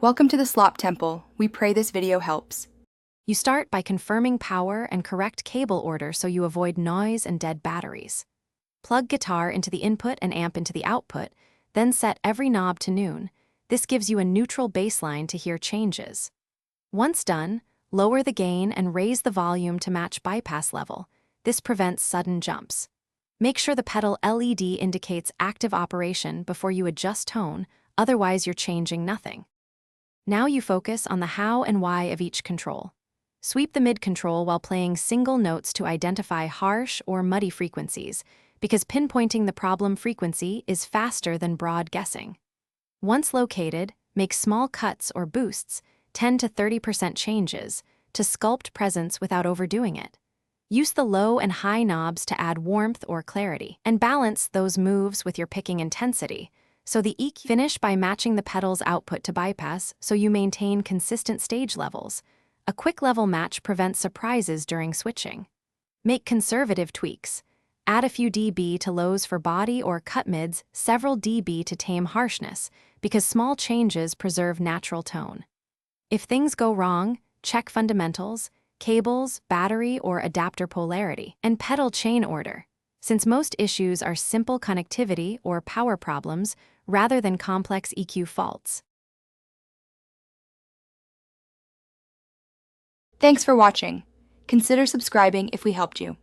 Welcome to the Slop Temple. We pray this video helps. You start by confirming power and correct cable order so you avoid noise and dead batteries. Plug guitar into the input and amp into the output, then set every knob to noon. This gives you a neutral baseline to hear changes. Once done, lower the gain and raise the volume to match bypass level. This prevents sudden jumps. Make sure the pedal LED indicates active operation before you adjust tone, otherwise you're changing nothing. Now you focus on the how and why of each control. Sweep the mid-control while playing single notes to identify harsh or muddy frequencies, because pinpointing the problem frequency is faster than broad guessing. Once located, make small cuts or boosts, 10 to 30% changes, to sculpt presence without overdoing it. Use the low and high knobs to add warmth or clarity, and balance those moves with your picking intensity, so the EQ finish by matching the pedal's output to bypass so you maintain consistent stage levels. A quick level match prevents surprises during switching. Make conservative tweaks. Add a few dB to lows for body or cut mids, several dB to tame harshness, because small changes preserve natural tone. If things go wrong, check fundamentals, cables, battery, or adapter polarity, and pedal chain order, since most issues are simple connectivity or power problems rather than complex EQ faults. Thanks for watching. Consider subscribing if we helped you.